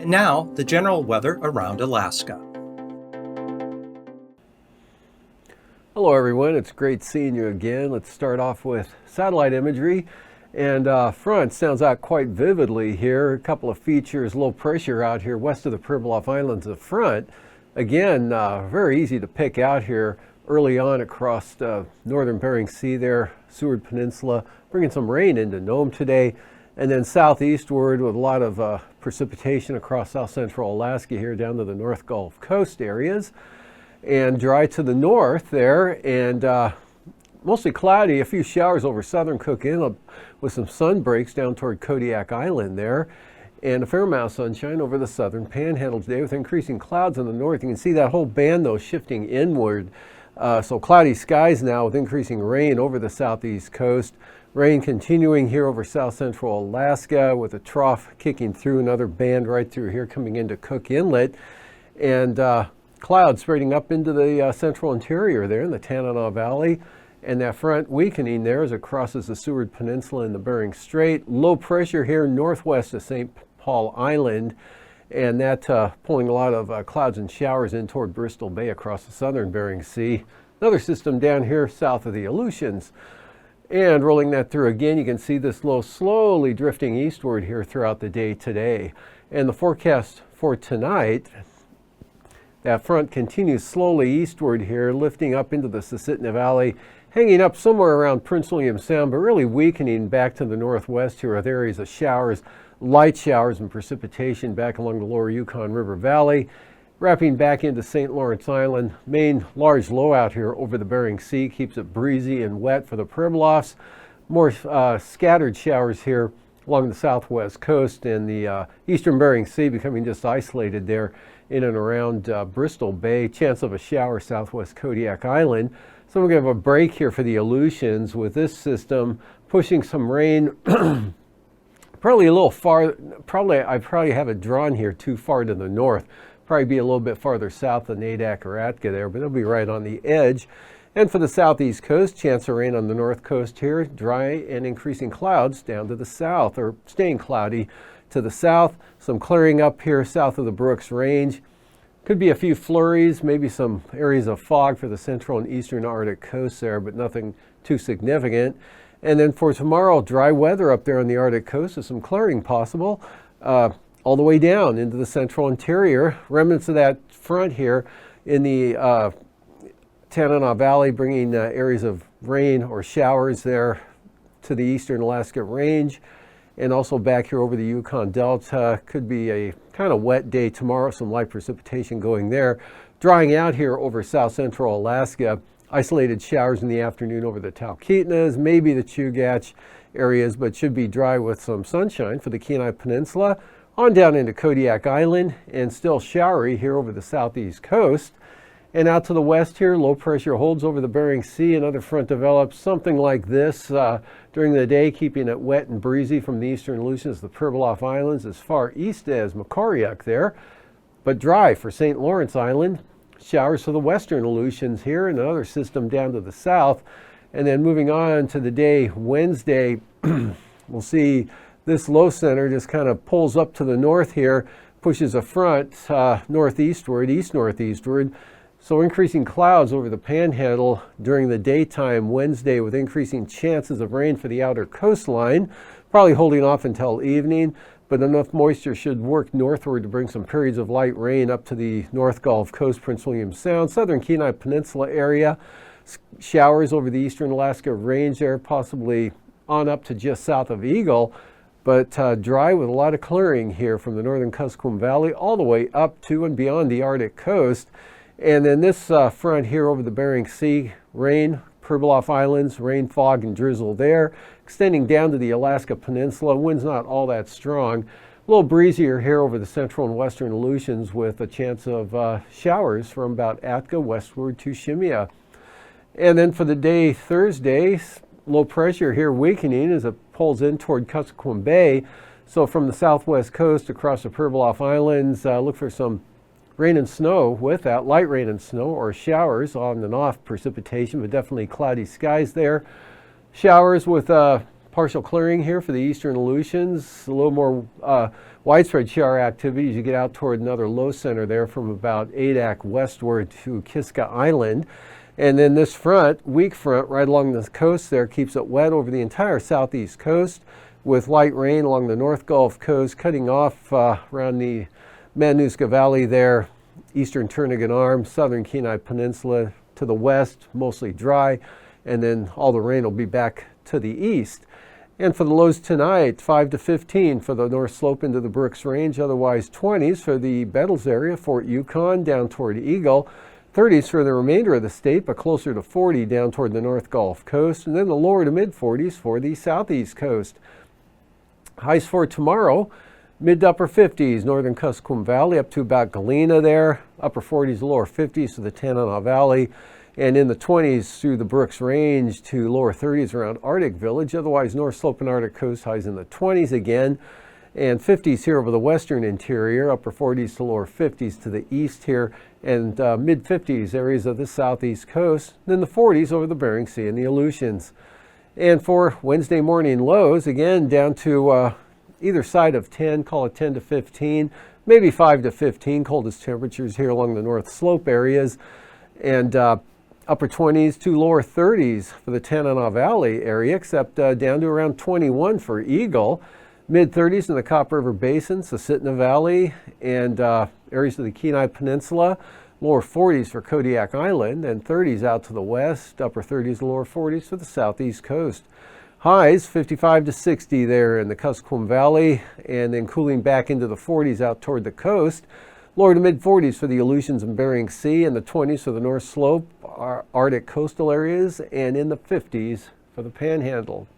And now, the general weather around Alaska. Hello everyone, it's great seeing you again. Let's start off with satellite imagery. And front stands out quite vividly here. A couple of features, low pressure out here west of the Pribilof Islands of front. Again, very easy to pick out here early on across northern Bering Sea there, Seward Peninsula, bringing some rain into Nome today. And then southeastward with a lot of precipitation across south central Alaska here down to the North Gulf Coast areas. And dry to the north there, and mostly cloudy, a few showers over southern Cook Inlet with some sun breaks down toward Kodiak Island there, and a fair amount of sunshine over the southern panhandle today with increasing clouds in the north. You can see that whole band though shifting inward. So cloudy skies now with increasing rain over the southeast coast. Rain continuing here over south central Alaska with a trough kicking through, another band right through here coming into Cook Inlet. And clouds spreading up into the central interior there in the Tanana Valley. And that front weakening there as it crosses the Seward Peninsula and the Bering Strait. Low pressure here northwest of St. Paul Island. And that pulling a lot of clouds and showers in toward Bristol Bay across the southern Bering Sea. Another system down here south of the Aleutians. And rolling that through again, you can see this low slowly drifting eastward here throughout the day today. And the forecast for tonight, that front continues slowly eastward here, lifting up into the Susitna Valley, hanging up somewhere around Prince William Sound, but really weakening back to the northwest here with areas of showers, light showers and precipitation back along the lower Yukon River Valley. Wrapping back into St. Lawrence Island, main large low out here over the Bering Sea keeps it breezy and wet for the Pribilofs. More scattered showers here along the southwest coast and the eastern Bering Sea becoming just isolated there in and around Bristol Bay. Chance of a shower southwest Kodiak Island. So we're going to have a break here for the Aleutians with this system pushing some rain probably a little far. I probably have it drawn here too far to the north. Probably be a little bit farther south than Nadac or Atka there, but it'll be right on the edge. And for the southeast coast, chance of rain on the north coast here, dry and increasing clouds down to the south, or staying cloudy to the south. Some clearing up here south of the Brooks Range. Could be a few flurries, maybe some areas of fog for the central and eastern Arctic coast there, but nothing too significant. And then for tomorrow, dry weather up there on the Arctic coast with some clearing possible. All the way down into the central interior. Remnants of that front here in the Tanana Valley bringing areas of rain or showers there to the eastern Alaska Range. And also back here over the Yukon Delta. Could be a kind of wet day tomorrow, some light precipitation going there. Drying out here over south central Alaska. Isolated showers in the afternoon over the Talkeetnas, maybe the Chugach areas, but should be dry with some sunshine for the Kenai Peninsula. On down into Kodiak Island and still showery here over the southeast coast. And out to the west here, low pressure holds over the Bering Sea. Another front develops something like this during the day, keeping it wet and breezy from the eastern Aleutians, the Pribilof Islands, as far east as Macoriac there, but dry for St. Lawrence Island. Showers for the western Aleutians here, and another system down to the south. And then moving on to the day Wednesday, we'll see this low center just kind of pulls up to the north here, pushes a front northeastward, east-northeastward. So increasing clouds over the panhandle during the daytime Wednesday with increasing chances of rain for the outer coastline, probably holding off until evening, but enough moisture should work northward to bring some periods of light rain up to the North Gulf Coast, Prince William Sound, southern Kenai Peninsula area. Showers over the eastern Alaska Range there, possibly on up to just south of Eagle. But dry with a lot of clearing here from the northern Kuskokwim Valley all the way up to and beyond the Arctic coast. And then this front here over the Bering Sea, rain, Pribilof Islands, rain, fog, and drizzle there. Extending down to the Alaska Peninsula, wind's not all that strong. A little breezier here over the central and western Aleutians with a chance of showers from about Atka westward to Shemya. And then for the day Thursday, low pressure here weakening as it pulls in toward Kuskokwim Bay. So from the southwest coast across the Pribilof Islands, look for some rain and snow with that, light rain and snow or showers on and off precipitation, but definitely cloudy skies there. Showers with Partial clearing here for the eastern Aleutians. A little more widespread shower activity as you get out toward another low center there from about Adak westward to Kiska Island. And then this front, weak front, right along the coast there, keeps it wet over the entire southeast coast with light rain along the North Gulf Coast, cutting off around the Matanuska Valley there, eastern Turnagain Arm, southern Kenai Peninsula to the west, mostly dry, and then all the rain will be back to the east. And for the lows tonight, 5 to 15 for the North Slope into the Brooks Range, otherwise 20s for the Bettles area, Fort Yukon down toward Eagle, 30s for the remainder of the state, but closer to 40 down toward the North Gulf Coast, and then the lower to mid 40s for the southeast coast. Highs for tomorrow, mid to upper 50s, northern Kuskokwim Valley up to about Galena there, upper 40s, lower 50s to the Tanana Valley, and in the 20s through the Brooks Range to lower 30s around Arctic Village. Otherwise, North Slope and Arctic Coast highs in the 20s again, and 50s here over the western interior, upper 40s to lower 50s to the east here, and mid 50s areas of the southeast coast, then the 40s over the Bering Sea and the Aleutians. And for Wednesday morning lows, again down to either side of 10, call it 10 to 15, maybe 5 to 15, coldest temperatures here along the North Slope areas, and upper 20s to lower 30s for the Tanana Valley area, except down to around 21 for Eagle. Mid 30s in the Cop River Basin, Susitna Valley, and areas of the Kenai Peninsula. Lower 40s for Kodiak Island, and 30s out to the west, upper 30s to lower 40s for the southeast coast. Highs 55 to 60 there in the Kuskokwim Valley, and then cooling back into the 40s out toward the coast. Lower to mid 40s for the Aleutians and Bering Sea, and the 20s for the North Slope, Arctic coastal areas, and in the 50s for the Panhandle.